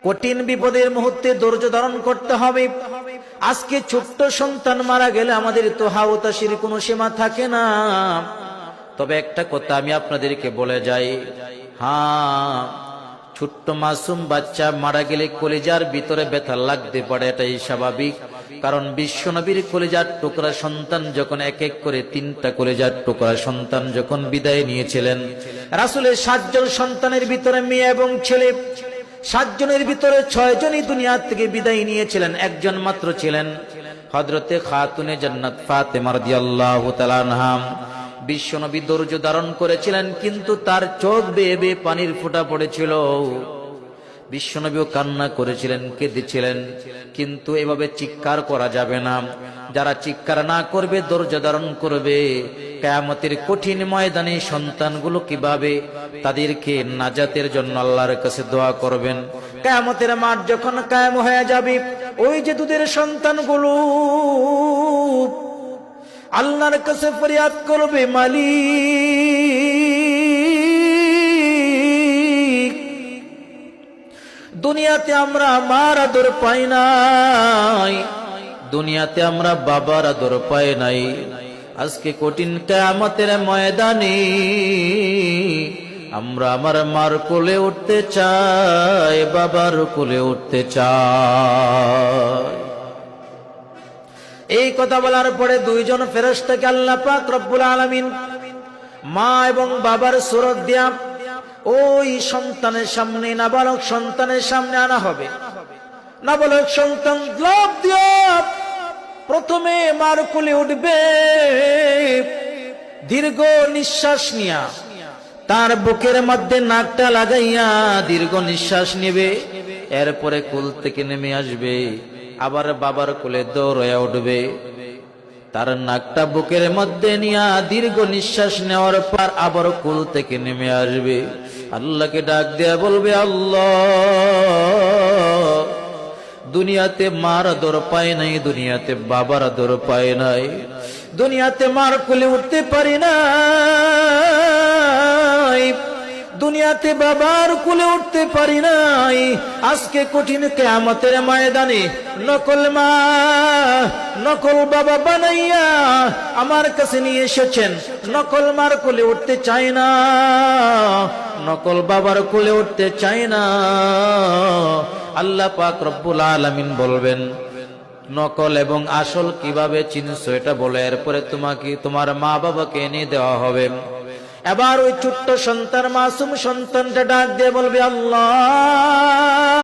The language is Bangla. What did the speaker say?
কঠিন বিপদের মুহূর্তে ধৈর্য ধারণ করতে হবে। আজকে ছোট্ট সন্তান মারা গেলে আমাদের তো হাওতাশির কোনো সীমা থাকে না। তবে একটা কথা আমি আপনাদেরকে বলে যাই, ছোট্ট মাসুম বাচ্চা মারা গেলে কলিজার ভিতরে ব্যথা লাগতে পারে, এটাই স্বাভাবিক। কারণ বিশ্বনবীর কলিজার টুকরা সন্তান যখন এক এক করে 3টা কলিজার টুকরা সন্তান যখন বিদায় নিয়েছিলেন, রাসূলের 7 জন সন্তানের ভিতরে মেয়ে এবং ছেলে, 7 জনের ভিতরে 6 জনই দুনিয়া থেকে বিদায় নিয়েছিলেন, একজন মাত্র ছিলেন হযরতে খাতুনে জান্নাত ফাতেমা রাদিয়াল্লাহু তাআলা আনহা। বিশ্বনবী ধৈর্য ধারণ করেছিলেন, কিন্তু তার চোখ বেয়ে বেয়ে পানির ফোঁটা পড়েছিল। বিশ্বনবীও কান্না করেছিলেন, কেঁদেছিলেন, কিন্তু এভাবে চিৎকার করা যাবে না। যারা চিৎকার না করবে, ধৈর্য ধারণ করবে, কিয়ামতের কঠিন ময়দানে সন্তানগুলো কিভাবে তাদেরকে নাজাতের জন্য আল্লাহর কাছে দোয়া করবেন। কিয়ামতের মাঠ যখন কায়েম হয়ে যাবে, ওই যে দুধের সন্তানগুলো আল্লাহর কাছে ফরিয়াদ করবে, মালিক, দুনিয়াতে আমরা মার আদর পাই নাই, দুনিয়াতে আমরা বাবার আদর পাই নাই, আজকে কঠিন কিয়ামতের ময়দানে আমরা আমার মার কোলে উঠতে চাই, বাবার কোলে উঠতে চাই। এই কথা বলার পরে 2 জন ফেরেশতাকে আল্লাহ পাক রব্বুল আলামিন মা এবং বাবার সুরত দিয়া ওই সন্তানের সামনে, নাবালক সন্তানের সামনে আনা হবে। নাবালক সন্তান লাফ দিয়া প্রথমে মার কোলে উঠবে, দীর্ঘ নিঃশ্বাস নিয়া তার বুকের মধ্যে নাকটা লাগাইয়া দীর্ঘ নিঃশ্বাস নেবে, এরপরে কোল থেকে নেমে আসবে, আবার বাবার কোলে দৌড়ে উঠবে, তার নাকটা বুকের মধ্যে নিয়া দীর্ঘ নিঃশ্বাস নেওয়ার পর আবার কোল থেকে নেমে আসবে, আল্লাহকে ডাক দেয়া বলবে, আল্লাহ, দুনিয়াতে মার আদর পায় নাই, দুনিয়াতে বাবার আদর পায় নাই, দুনিয়াতে মার কোলে উঠতে পারি নাই, দুনিয়াতে বাবার কোলে উঠতে পারি নাই, আজকে কঠিন কিয়ামতের ময়দানে নকল মা নকল বাবা বানাইয়া আমার কাছে নিয়ে এসেছেন, নকল মার কোলে উঠতে চাই না, নকল বাবার কোলে উঠতে চাই না। আল্লাহ পাক রব্বুল আলামিন বলবেন, নকল এবং আসল কিভাবে চিনছো এটা বলে, এরপরে তোমাকে তোমার মা বাবাকে এনে দেওয়া হবে। এবার ওই ছোট্ট সন্তান, মাসুম সন্তানটা ডাক দিয়ে বলবে, আল্লাহ।